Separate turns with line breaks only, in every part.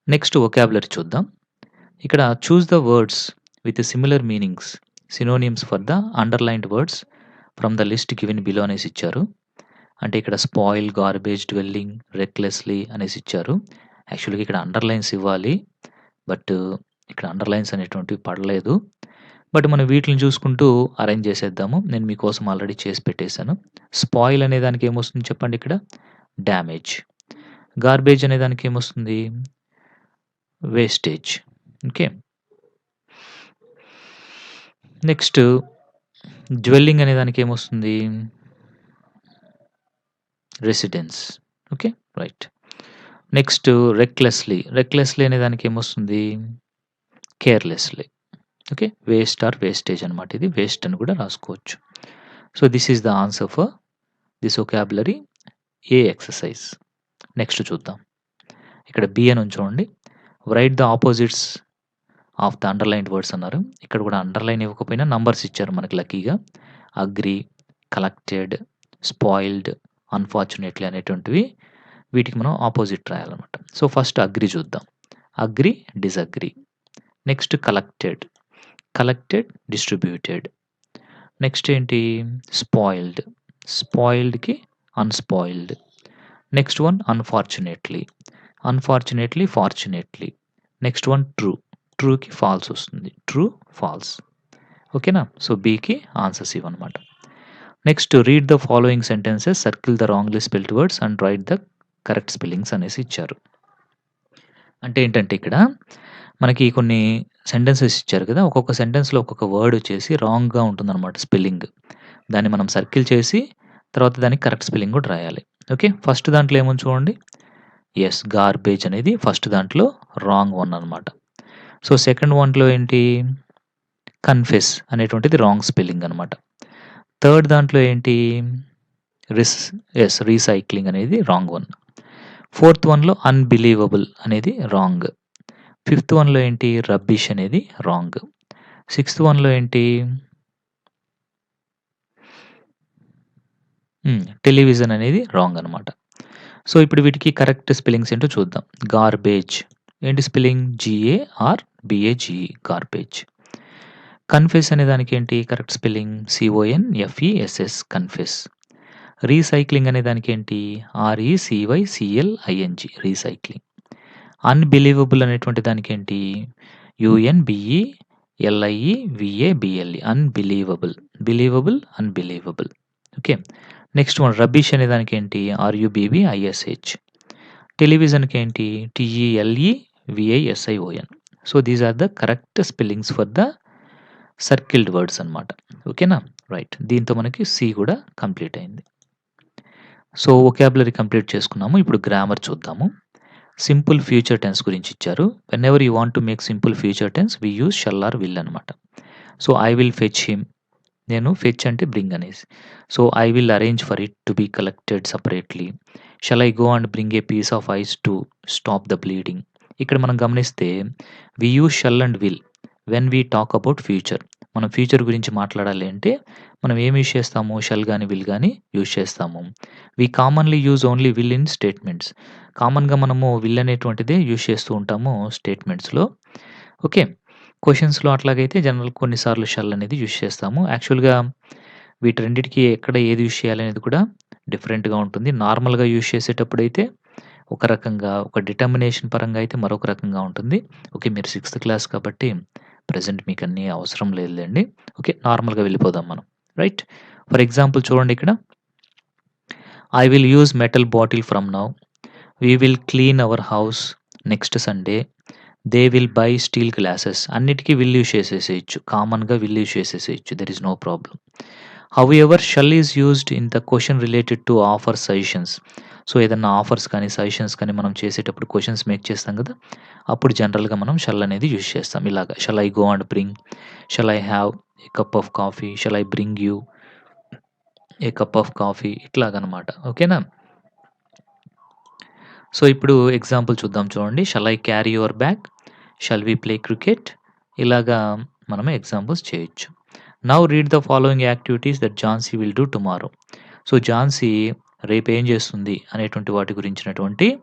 Next vocabulary చూద్దాం. ఇక్కడ choose the words with similar meanings, synonyms for the underlined words from the list given below అనేసి ఇచ్చారు. అంటే ఇక్కడ స్పాయిల్, గార్బేజ్, డ్వెల్లింగ్, రెక్లెస్‌లీ అనేసి ఇచ్చారు. యాక్చువల్‌గా ఇక్కడ అండర్‌లైన్స్ ఇవ్వాలి. బట్ ఇక్కడ అండర్‌లైన్స్ అనేటువంటివి పడలేదు. బట్ మనం వీటిలిని చూసుకుంటూ అరేంజ్ చేసేద్దాము. నేను మీకోసం ఆల్రెడీ చేసి పెట్టేసాను. స్పాయిల్ అనే దానికి ఏమొస్తుంది చెప్పండి ఇక్కడ? డ్యామేజ్. గార్బేజ్ అనే దానికి ఏమొస్తుంది? వేస్టేజ్. ఓకే. నెక్స్ట్ డ్వెల్లింగ్ అనే దానికి ఏమొస్తుంది? Residence. Okay. Right. Next recklessly. Recklessly అనే దానికి ఏమొస్తుంది? Carelessly. Okay. Waste or wastage అనమాట. ఇది వేస్ట్ అని కూడా రాసుకోవచ్చు. So, this is the answer for this vocabulary A exercise. Next చూద్దాం. ఇక్కడ బి అని చూడండి. Write the opposites of the underlined words అన్నారు. ఇక్కడ కూడా అండర్‌లైన్ ఇవ్వకపోయినా నంబర్స్ ఇచ్చారు మనకి లక్కీగా. అగ్రీ, కలెక్టెడ్, స్పాయిల్డ్, అన్‌ఫార్చునేట్‌లీ అనేటువంటివి వీటికి మనం ఆపోజిట్ రాయాలన్నమాట. సో, ఫస్ట్ అగ్రీ చూద్దాం. Agree, disagree. Next collected, collected, distributed. Next ఏంటి? స్పాయిల్డ్, స్పాయిల్డ్‌కి unspoiled. Next one unfortunately, unfortunately, fortunately. Next one true, ట్రూకి ఫాల్స్ వస్తుంది. True, false. ఓకేనా? సో, బికి ఆన్సర్స్ ఇవన్నమాట. Next read the following sentences, circle the wrongly spelled words and write the correct spellings అనేసి ఇచ్చారు. అంటే ఏంటంటే ఇక్కడ మనకి కొన్ని సెంటెన్సెస్ ఇచ్చారు కదా! ఒక్కొక్క సెంటెన్స్‌లో ఒక్కొక్క వర్డ్ వచ్చేసి రాంగ్‌గా ఉంటుందన్నమాట స్పెల్లింగ్. దాన్ని మనం సర్కిల్ చేసి తర్వాత దానికి కరెక్ట్ స్పెల్లింగ్ కూడా రాయాలి. ఓకే. ఫస్ట్ దాంట్లో ఏముంది చూడండి. యెస్, గార్బేజ్ అనేది ఫస్ట్ దాంట్లో రాంగ్ వన్ అన్నమాట. సో, సెకండ్ వన్‌లో ఏంటి? కన్ఫెస్ అనేటువంటిది రాంగ్ స్పెల్లింగ్ అన్నమాట. థర్డ్ దాంట్లో ఏంటి? రీసైక్లింగ్ అనేది రాంగ్ వన్. ఫోర్త్ వన్‌లో అన్‌బిలీవబుల్ అనేది రాంగ్. ఫిఫ్త్ వన్‌లో ఏంటి? రబ్బిష్ అనేది రాంగ్. సిక్స్త్ వన్‌లో ఏంటి? టెలివిజన్ అనేది రాంగ్ అన్నమాట. సో, ఇప్పుడు వీటికి కరెక్ట్ స్పెల్లింగ్స్ ఏంటో చూద్దాం. గార్బేజ్ ఏంటి స్పెల్లింగ్? జీఏఆర్‌బీఏజీఈ గార్బేజ్. కన్ఫెస్ అనే దానికి ఏంటి కరెక్ట్ స్పెల్లింగ్? సిఓఎన్ఎఫ్ఈఎస్ఎస్ కన్ఫెస్. రీసైక్లింగ్ అనే దానికి ఏంటి? ఆర్ఈసీవైసీఎల్ఐఎన్జీ రీసైక్లింగ్. అన్‌బిలీవబుల్ అనేటువంటి దానికి ఏంటి? యూఎన్‌బిఈఎల్ఐఈవిఏబిఎల్ఈ unbelievable. Believable, unbelievable. Okay. Next one rubbish అనే దానికి ఏంటి? ఆర్‌యుబీబీఐఎస్‌హెచ్. టెలివిజన్‌కి ఏంటి? టీఈఎల్ఈవిఐఎస్ఐఓఎన్. So, these are the correct spellings for the సర్కిల్డ్ words అన్నమాట. ఓకేనా? రైట్. దీంతో మనకి సి కూడా కంప్లీట్ అయింది. సో, వొకాబులరీ కంప్లీట్ చేసుకున్నాము. ఇప్పుడు గ్రామర్ చూద్దాము. సింపుల్ ఫ్యూచర్ టెన్స్ గురించి ఇచ్చారు. Whenever you want to make simple future tense we use shall or will అన్నమాట. So, I will fetch him. నేను ఫెచ్ అంటే బ్రింగ్ అనేసి. So, I will arrange for it to be collected separately. Shall I go and bring a piece of ice to stop the bleeding. ఇక్కడ మనం గమనిస్తే we use shall and will when we talk about future. మనం future గురించి మాట్లాడాలి అంటే మనం ఏమి use చేస్తాము? షల్ గాని, విల్ గాని యూజ్ చేస్తాము. We commonly use only will in statements. కామన్‌గా మనము విల్ అనేటువంటిదే యూజ్ చేస్తూ ఉంటాము స్టేట్మెంట్స్‌లో. ఓకే. క్వెషన్స్‌లో అట్లాగైతే జనరల్ కొన్నిసార్లు షల్ అనేది యూజ్ చేస్తాము. యాక్చువల్‌గా వీటి రెండిటికి ఎక్కడ ఏది యూజ్ చేయాలనేది కూడా డిఫరెంట్‌గా ఉంటుంది. నార్మల్‌గా యూజ్ చేసేటప్పుడైతే ఒక రకంగా, ఒక డిటర్మినేషన్ పరంగా అయితే మరొక రకంగా ఉంటుంది. ఓకే. మీరు 6థ్ క్లాస్ కాబట్టి ప్రెజెంట్ మీకన్నీ అవసరం లేదులెండి. ఓకే. నార్మల్‌గా వెళ్ళిపోదాం మనం. రైట్. ఫర్ ఎగ్జాంపుల్ చూడండి ఇక్కడ. I will use metal bottle from now. We will clean our house next Sunday. They will buy steel glasses. అన్నిటికి విల్ యూజ్ చేసేసేయొచ్చు. కామన్‌గా విల్ యూజ్ చేసేసేయొచ్చు. There is no problem. However shall is used in the question related to offer suggestions. So, ఏదన్నా offers కానీ, suggestions కానీ మనం చేసేటప్పుడు questions make చేస్తాం కదా! అప్పుడు జనరల్‌గా మనం షల్ అనేది యూజ్ చేస్తాం. ఇలాగ shall I go and bring, shall I have a cup of coffee, shall I bring you a cup of coffee ఇట్లాగనమాట. ఓకేనా? సో, ఇప్పుడు ఎగ్జాంపుల్ చూద్దాం చూడండి. Shall I carry your bag, shall we play cricket ఇలాగా మనం examples చేయొచ్చు. Now read the following activities that Jhansi will do tomorrow. So, Jhansi రేపు ఏం చేస్తుంది అనేటువంటి వాటి గురించినటువంటి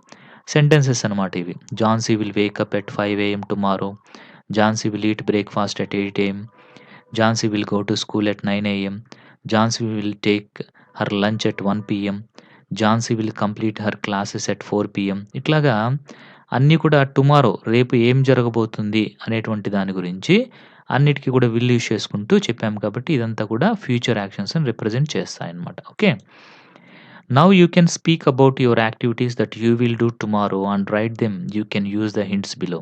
సెంటెన్సెస్ అనమాట ఇవి. Jhansi will wake up at 5 AM tomorrow. Jhansi will eat breakfast at 8 AM. Jhansi will go to school at 9 AM. Jhansi will take her lunch at 1 PM. Jhansi will complete her classes at 4 PM. ఇట్లాగా అన్నీ కూడా టుమారో రేపు ఏం జరగబోతుంది అనేటువంటి దాని గురించి అన్నిటికి కూడా విల్ యూజ్ చేసుకుంటూ చెప్పాము కాబట్టి ఇదంతా కూడా ఫ్యూచర్ యాక్షన్స్‌ని రిప్రజెంట్ చేస్తాయన్నమాట. Okay. Now you can speak about your activities that you will do tomorrow and write them. You can use the hints below.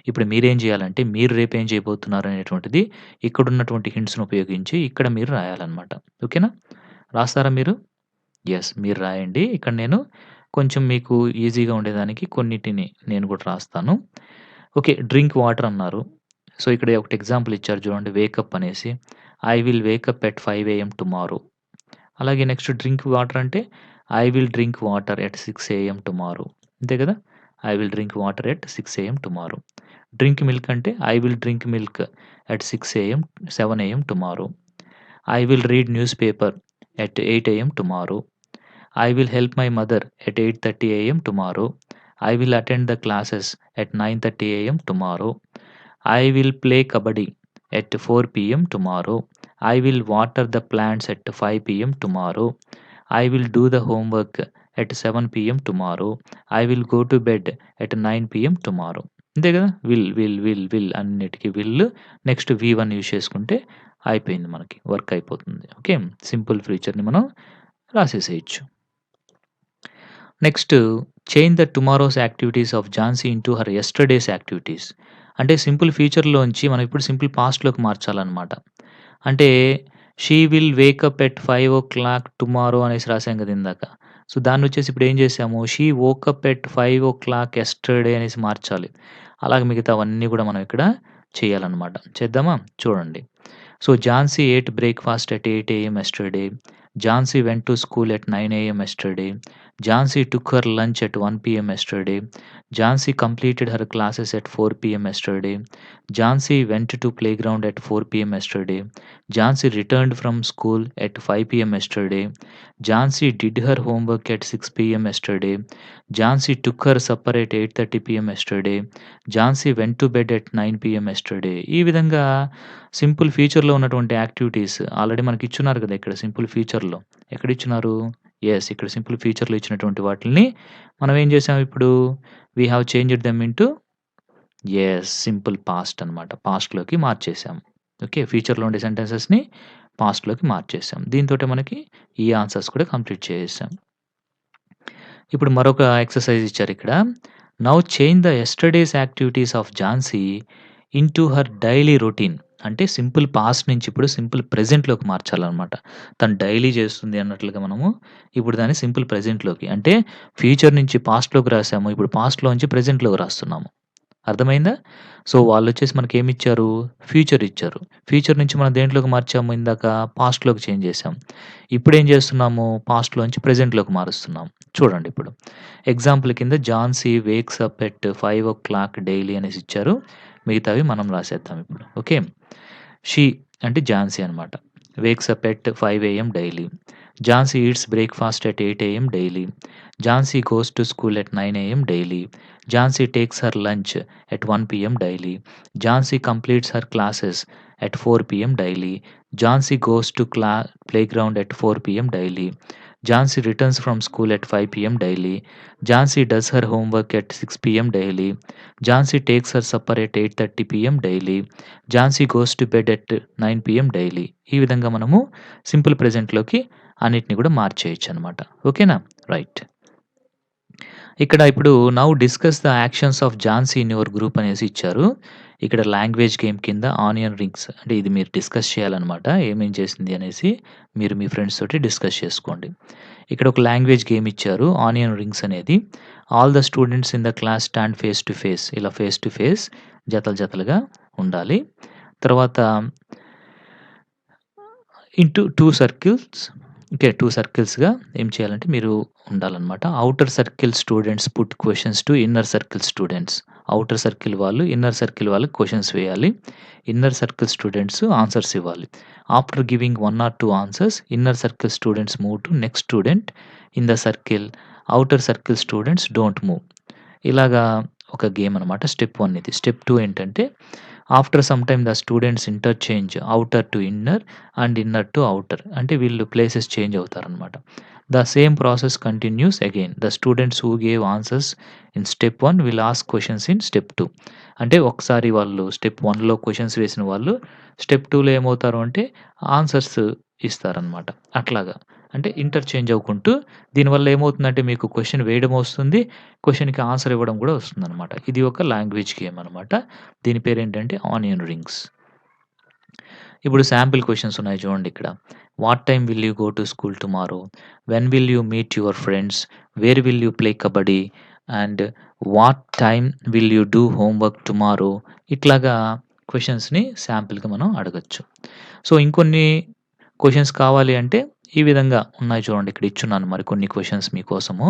ఇప్పుడు మీరేం చేయాలంటే మీరు రేపు ఏం చేయబోతున్నారు అనేటువంటిది ఇక్కడున్నటువంటి హింట్స్‌ని ఉపయోగించి ఇక్కడ మీరు రాయాలన్నమాట. ఓకేనా? రాస్తారా మీరు? యెస్. మీరు రాయండి. ఇక్కడ నేను కొంచెం మీకు ఈజీగా ఉండేదానికి కొన్నిటిని నేను కూడా రాస్తాను. ఓకే. డ్రింక్ వాటర్ అన్నారు. సో, ఇక్కడ ఒకటి ఎగ్జాంపుల్ ఇచ్చారు చూడండి వేకప్ అనేసి. I will wake up at 5 AM tomorrow. అలాగే నెక్స్ట్ డ్రింక్ వాటర్ అంటే I will drink water at 6 AM tomorrow. అంతే కదా! I will drink water at 6 AM tomorrow. Drink milk అంటే I will drink milk at 6 AM 7 AM tomorrow. I will read newspaper at 8 AM tomorrow. I will help my mother at 8:30 AM tomorrow. I will attend the classes at 9:30 AM tomorrow. I will play kabaddi at 4 PM tomorrow. I will water the plants at 5 PM tomorrow. I will do the homework at 7 PM tomorrow. I will go to bed at 9 PM tomorrow. అంతే కదా! Will అన్నిటికి will next V1 use చేసుకుంటే అయిపోయింది మనకి. Work అయిపోతుంది. Okay. Simple ఫ్యూచర్‌ని మనం రాసేసేయొచ్చు. Next change the tomorrow's activities of Jhansi into her yesterday's activities. అంటే సింపుల్ ఫ్యూచర్‌లోంచి మనం ఇప్పుడు సింపుల్ పాస్ట్‌లోకి మార్చాలన్నమాట. అంటే she will wake up at 5:00 tomorrow అనేసి రాసాం కదా ఇందాక. సో, దాన్నొచ్చేసి ఇప్పుడు ఏం చేసాము షీ వోకప్ ఎట్ 5:00 యెస్టర్‌డే అనేసి మార్చాలి. అలాగే మిగతావన్నీ కూడా మనం ఇక్కడ చేయాలన్నమాట. చేద్దామా? చూడండి. So, Jhansi ate breakfast at 8 AM yesterday. Jhansi went to school at 9 AM yesterday. Jhansi took her lunch at 1 PM yesterday. Jhansi completed her classes at 4 PM yesterday. Jhansi went to playground at 4 PM yesterday. Jhansi returned from school at 5 PM yesterday. Jhansi did her homework at 6 PM yesterday. Jhansi took her supper at 8:30 PM yesterday. Jhansi went to bed at 9 PM yesterday. ఈ విధంగా simple ఫ్యూచర్‌లో ఉన్నటువంటి activities already మనకిచ్చున్నారు కదా! ఇక్కడ simple ఫ్యూచర్‌లో. ఎక్కడిచ్చున్నారు? Yes. ఇక్కడ simple ఫ్యూచర్‌లో ఇచ్చినటువంటి వాటిల్ని మనం ఏం చేసాం ఇప్పుడు we have changed them into yes. Simple past అన్నమాట. పాస్ట్‌లోకి మార్చేసాం. ఓకే. ఫ్యూచర్‌లో ఉండే సెంటెన్సెస్‌ని పాస్ట్‌లోకి మార్చేసాం. దీనితోటే మనకి ఈ ఆన్సర్స్ కూడా కంప్లీట్ చేసేసాం. ఇప్పుడు మరొక ఎక్సర్‌సైజ్ ఇచ్చారిక్కడ. Now change the yesterday's activities of Jhansi into her daily routine. అంటే సింపుల్ పాస్ట్ నుంచి ఇప్పుడు సింపుల్ ప్రెజెంట్‌లోకి మార్చాలన్నమాట. తను డైలీ చేస్తుంది అన్నట్లుగా మనము ఇప్పుడు దాన్ని సింపుల్ ప్రెజెంట్‌లోకి అంటే ఫ్యూచర్ నుంచి పాస్ట్‌లోకి రాసాము. ఇప్పుడు పాస్ట్‌లోంచి ప్రెజెంట్‌లోకి రాస్తున్నాము. అర్థమైందా? సో, వాళ్ళొచ్చేసి మనకేమిచ్చారు? ఫ్యూచర్ ఇచ్చారు. ఫ్యూచర్ నుంచి మనం దేంట్లోకి మార్చాము ఇందాక? పాస్ట్‌లోకి చేంజ్ చేసాం. ఇప్పుడేం చేస్తున్నాము? పాస్ట్‌లోంచి ప్రెజెంట్‌లోకి మారుస్తున్నాం. చూడండి ఇప్పుడు. ఎగ్జాంపుల్ కింద Jhansi wakes up at 5:00 daily అనేసి ఇచ్చారు. మిగతావి మనం రాసేద్దాం ఇప్పుడు. ఓకే. షీ అంటే ఝాన్సీ అనమాట. Wakes up at 5 AM daily. Jhansi eats breakfast at 8 AM daily. Jhansi goes to school at 9 AM daily. Jhansi takes her lunch at 1 PM daily. Jhansi completes her classes at 4 PM daily. Jhansi goes to playground at 4 PM daily. Jhansi returns from school at 5 PM daily. Jhansi does her homework at 6 PM daily. Jhansi takes her supper at 8:30 PM daily. Jhansi goes to bed at 9 PM daily. ఈ విధంగా మనము simple ప్రెజెంట్‌లోకి అన్నిటిని కూడా మార్చేయొచ్చనమాట. ఓకేనా? Right. ఇక్కడ ఇప్పుడు now discuss the actions of Jhansi in your group అనేసి ఇచ్చారు. ఇక్కడ లాంగ్వేజ్ గేమ్ కింద ఆనియన్ రింగ్స్ అంటే ఇది మీరు డిస్కస్ చేయాలనమాట. ఏమేం చేసింది అనేసి మీరు మీ ఫ్రెండ్స్ తోటి డిస్కస్ చేసుకోండి. ఇక్కడ ఒక లాంగ్వేజ్ గేమ్ ఇచ్చారు. ఆనియన్ రింగ్స్ అనేది. All the students in the class stand face to face. ఇలా ఫేస్ టు ఫేస్ జతలుగా ఉండాలి. తర్వాత ఇంటూ 2 సర్కిల్స్ ఓకే. 2 సర్కిల్స్‌గా ఏం చేయాలంటే మీరు ఉండాలనమాట. Outer circle students put questions to inner circle students. Outer circle వాళ్ళు, ఇన్నర్ సర్కిల్ వాళ్ళకి క్వెషన్స్ వేయాలి. ఇన్నర్ సర్కిల్ స్టూడెంట్స్ ఆన్సర్స్ ఇవ్వాలి. After giving 1 or 2 answers, inner circle students move to next student in the circle. Outer circle students don't move. ఇలాగా ఒక game అనమాట. Step 1 ఇది. Step 2 ఏంటంటే after some time the students interchange outer to inner and inner to outer. అంటే వీళ్ళు places change అవుతారనమాట. The same process continues again. The students who gave answers in step 1 will ask questions in step 2. అంటే ఒకసారి వాళ్ళు step 1లో questions వేసిన వాళ్ళు step 2లో ఏమవుతారు అంటే ఆన్సర్స్ ఇస్తారనమాట. అట్లాగా. అంటే ఇంటర్చేంజ్ అవ్వుకుంటూ దీనివల్ల ఏమవుతుందంటే మీకు క్వెషన్ వేయడం వస్తుంది. క్వెషన్‌కి ఆన్సర్ ఇవ్వడం కూడా వస్తుందనమాట. ఇది ఒక లాంగ్వేజ్ గేమ్ అనమాట. దీని పేరేంటంటే ఆనియన్ రింగ్స్. ఇప్పుడు శాంపిల్ క్వెషన్స్ ఉన్నాయి చూడండి ఇక్కడ. What time will you go to school tomorrow? When will you meet your friends? Where will you play kabaddi? And what time will you do homework tomorrow? ఇట్లాగా క్వెషన్స్‌ని శాంపిల్‌గా మనం అడగొచ్చు. So, ఇంకొన్ని questions కావాలి అంటే ఈ విధంగా ఉన్నాయి చూడండి. ఇక్కడ ఇచ్చున్నాను మరికొన్ని క్వెషన్స్ మీకోసము.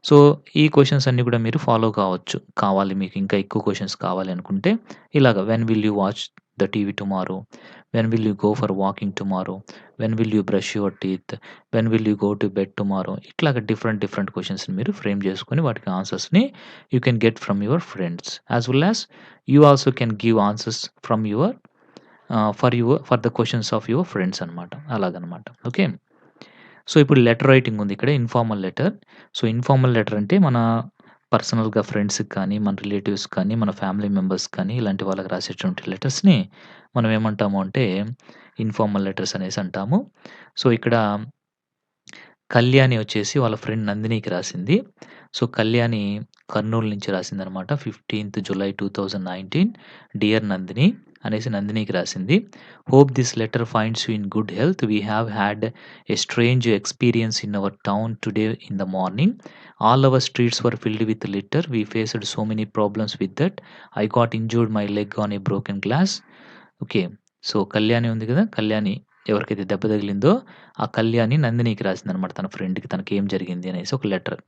సో, ఈ క్వెషన్స్ అన్నీ కూడా మీరు ఫాలో కావచ్చు. కావాలి మీకు ఇంకా ఎక్కువ క్వెషన్స్ కావాలి అనుకుంటే ఇలాగ when will you watch the TV tomorrow? When will you go for walking tomorrow? When will you brush your teeth? When will you go to bed tomorrow? ఇట్లాగ డిఫరెంట్ డిఫరెంట్ క్వెషన్స్‌ని మీరు ఫ్రేమ్ చేసుకొని వాటికి ఆన్సర్స్‌ని you can get from your friends. As well as you also can give answers from your for the questions of your friends అనమాట. అలాగనమాట. Okay. So, ఇప్పుడు letter writing ఉంది ఇక్కడ. Informal letter. So, informal letter అంటే మన పర్సనల్‌గా ఫ్రెండ్స్‌కి కానీ, మన రిలేటివ్స్ కానీ, మన ఫ్యామిలీ మెంబర్స్ కానీ ఇలాంటి వాళ్ళకి రాసేటువంటి లెటర్స్‌ని మనం ఏమంటాము అంటే ఇన్ఫార్మల్ లెటర్స్ అనేసి అంటాము. సో, ఇక్కడ కళ్యాణి వచ్చేసి వాళ్ళ ఫ్రెండ్ నందినికి రాసింది. సో, కళ్యాణి కర్నూలు నుంచి రాసిందనమాట. 15థ్ జులై 2019 డియర్ నందిని అనేసి నందినికి రాసింది. Hope this letter finds you in good health. We have had a strange experience in our town today in the morning. All our streets were filled with litter. We faced so many problems with that. I got injured my leg on a broken glass. Okay. So, Kalyani ఉంది కదా! కళ్యాణి ఎవరికైతే దెబ్బ తగిలిందో ఆ కళ్యాణి నందినికి రాసిందనమాట. తన ఫ్రెండ్‌కి తనకేం జరిగింది అనేసి ఒక letter.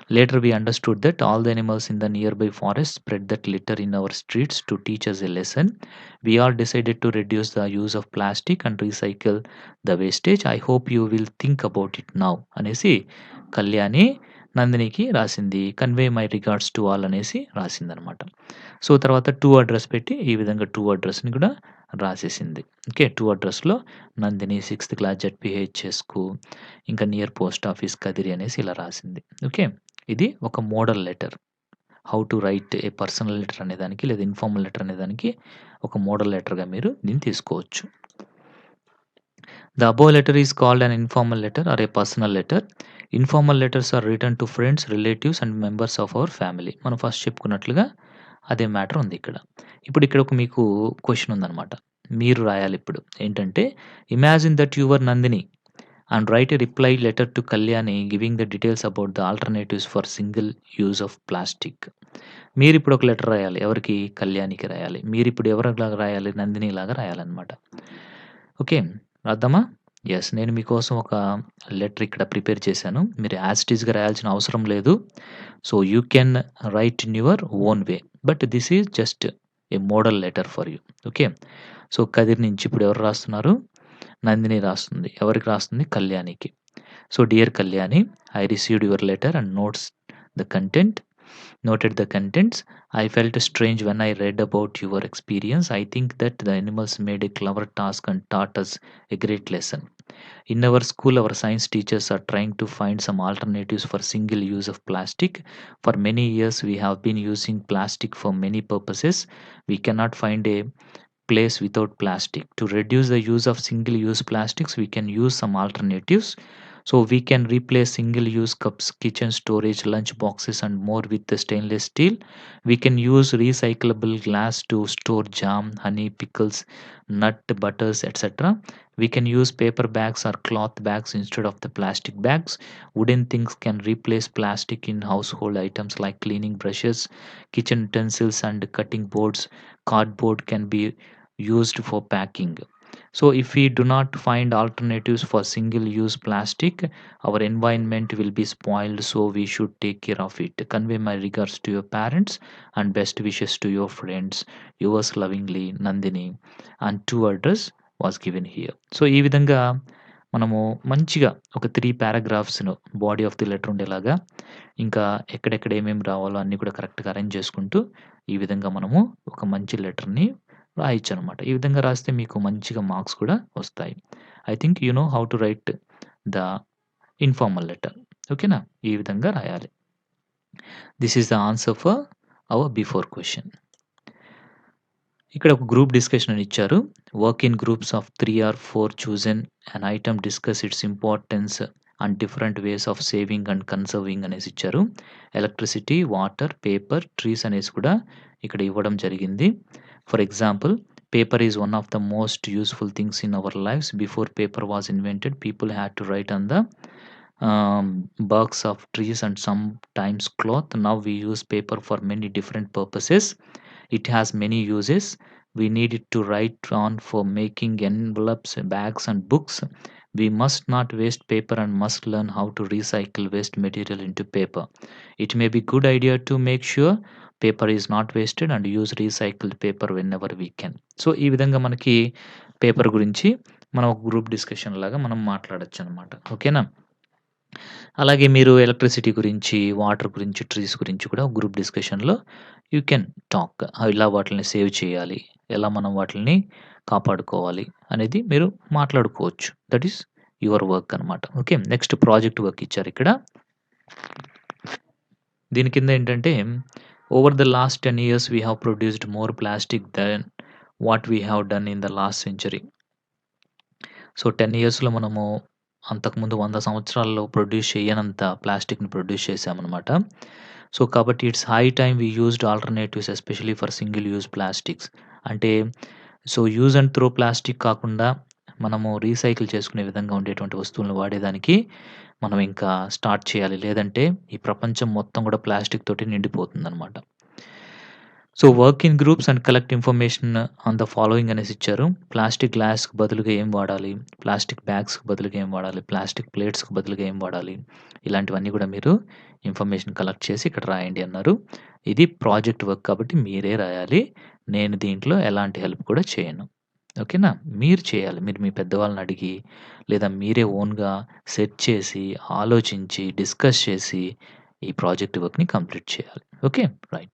Later we understood that all the animals in the nearby forest spread that litter in our streets to teach us a lesson. We all decided to reduce the use of plastic and recycle the wastage. I hope you will think about it now అనేసి కళ్యాణి నందినికి రాసింది. Convey my regards to all అనేసి రాసిందనమాట. So, తర్వాత to address పెట్టి ఈ విధంగా to అడ్రస్‌ని కూడా రాసేసింది. Okay. To అడ్రస్‌లో నందిని 6థ్ క్లాస్ జెడ్పీహెచ్‌ఎస్ స్కూల్ ఇంకా నియర్ పోస్ట్ ఆఫీస్ కదిరి అనేసి ఇలా రాసింది. ఓకే. ఇది ఒక model letter. How to write a personal letter అనేదానికి లేదా ఇన్ఫార్మల్ లెటర్ అనేదానికి ఒక మోడల్ లెటర్‌గా మీరు దీన్ని తీసుకోవచ్చు. The above letter is called an informal letter or a personal letter. Informal letters are written to friends, relatives and members of our family. మనం first చెప్పుకున్నట్లుగా అదే matter ఉంది ఇక్కడ. ఇప్పుడు ఇక్కడ ఒక మీకు క్వెషన్ ఉందన్నమాట. మీరు రాయాలి ఇప్పుడు. ఏంటంటే imagine that you are Nandini and write a reply letter to Kalyani giving the details about the alternatives for single use of plastic. మీరిప్పుడు ఒక లెటర్ రాయాలి. ఎవరికి? కళ్యాణికి రాయాలి. మీరిప్పుడు ఎవరిలాగా రాయాలి? నందినిలాగా రాయాలన్నమాట. ఓకే. రాద్దామా? యెస్. నేను మీకోసం ఒక లెటర్ ఇక్కడ ప్రిపేర్ చేశాను. మీరు యాజ్ ఇట్ ఈస్‌గా రాయాల్సిన అవసరం లేదు. So, you can write in your own way. But this is just a model letter for you. Okay. So, Kadiri నుంచి ఇప్పుడు ఎవరు రాస్తున్నారు? నందిని రాస్తుంది. ఎవరికి రాస్తుంది? కళ్యాణికి. So, dear Kalyani, I received your letter and the content noted the contents. I felt strange when I read about your experience. I think that the animals made a clever task and taught us a great lesson. In our school, our science teachers are trying to find some alternatives for single use of plastic. For many years, we have been using plastic for many purposes. We cannot find a place without plastic. To reduce the use of single use plastics, we can use some alternatives. So we can replace single use cups, kitchen storage, lunch boxes and more with the stainless steel. We can use recyclable glass to store jam, honey, pickles, nut, butters, etc. We can use paper bags or cloth bags instead of the plastic bags. Wooden things can replace plastic in household items like cleaning brushes, kitchen utensils and cutting boards. Cardboard can be used for packing. So, if we do not find alternatives for single use plastic, our environment will be spoiled. So, we should take care of it. Convey my regards to your parents and best wishes to your friends. Yours lovingly, Nandini. And to address was given here. So, ఈ విధంగా మనము మంచిగా ఒక 3 పారాగ్రాఫ్స్‌ను body of the letter ఉండేలాగా, ఇంకా ఎక్కడెక్కడ ఏమేమి రావాలో అన్నీ కూడా కరెక్ట్‌గా అరేంజ్ చేసుకుంటూ, ఈ విధంగా మనము ఒక మంచి లెటర్‌ని రాయొచ్చనమాట. ఈ విధంగా రాస్తే మీకు మంచిగా మార్క్స్ కూడా వస్తాయి. I think you know how to write the informal letter. ఓకేనా? ఈ విధంగా రాయాలి. This is the answer for our before question. ఇక్కడ ఒక గ్రూప్ డిస్కషన్ అని ఇచ్చారు. Work in groups of 3 or 4 chosen an item discuss its importance and different ways of saving and conserving అనేసి ఇచ్చారు. ఎలక్ట్రిసిటీ, వాటర్, పేపర్, ట్రీస్ అనేసి కూడా ఇక్కడ ఇవ్వడం జరిగింది. For example, paper is one of the most useful things in our lives. Before paper was invented, people had to write on the barks of trees and sometimes cloth. Now we use paper for many different purposes. It has many uses. We need it to write on for making envelopes, bags, and books. We must not waste paper and must learn how to recycle waste material into paper. It may be good idea to make sure paper is not wasted and use recycled paper whenever we can. So ఈ విధంగా మనకి paper గురించి మనం ఒక group discussion లాగా మనం మాట్లాడొచ్చనమాట. ఓకేనా? అలాగే మీరు ఎలక్ట్రిసిటీ గురించి, వాటర్ గురించి, ట్రీస్ గురించి కూడా గ్రూప్ డిస్కషన్‌లో యూ కెన్ టాక్. ఎలా వాటిల్ని సేవ్ చేయాలి? ఎలా మనం వాటిల్ని కాపాడుకోవాలి? అనేది మీరు మాట్లాడుకోవచ్చు. దట్ ఈస్ యువర్ వర్క్ అనమాట. ఓకే. నెక్స్ట్ ప్రాజెక్ట్ వర్క్ ఇచ్చారిక్కడ. దీని కింద ఏంటంటే, over the last 10 years we have produced more plastic than what we have done in the last century. So 10 ఇయర్స్‌లో మనము అంతకుముందు 100 సంవత్సరాల్లో ప్రొడ్యూస్ చేయనంత ప్లాస్టిక్‌ని ప్రొడ్యూస్ చేశామనమాట. సో, కాబట్టి it's high time we used alternatives especially for single use plastics. అంటే so, use and throw plastic కాకుండా మనము రీసైకిల్ చేసుకునే విధంగా ఉండేటువంటి వస్తువులను వాడేదానికి మనం ఇంకా స్టార్ట్ చేయాలి. లేదంటే ఈ ప్రపంచం మొత్తం కూడా ప్లాస్టిక్ తోటి నిండిపోతుందనమాట. So, work in groups and collect information on the following అనేసి ఇచ్చారు. ప్లాస్టిక్ గ్లాస్‌కి బదులుగా ఏం వాడాలి? ప్లాస్టిక్ బ్యాగ్స్‌కి బదులుగా ఏం వాడాలి? ప్లాస్టిక్ ప్లేట్స్‌కి బదులుగా ఏం వాడాలి? ఇలాంటివన్నీ కూడా మీరు ఇన్ఫర్మేషన్ కలెక్ట్ చేసి ఇక్కడ రాయండి అన్నారు. ఇది ప్రాజెక్ట్ వర్క్ కాబట్టి మీరే రాయాలి. నేను దీంట్లో ఎలాంటి హెల్ప్ కూడా చేయను. ఓకేనా? మీరు చేయాలి. మీరు మీ పెద్దవాళ్ళని అడిగి, లేదా మీరే ఓన్‌గా సెర్చ్ చేసి, ఆలోచించి, డిస్కస్ చేసి ఈ ప్రాజెక్ట్ వర్క్‌ని కంప్లీట్ చేయాలి. ఓకే. రైట్.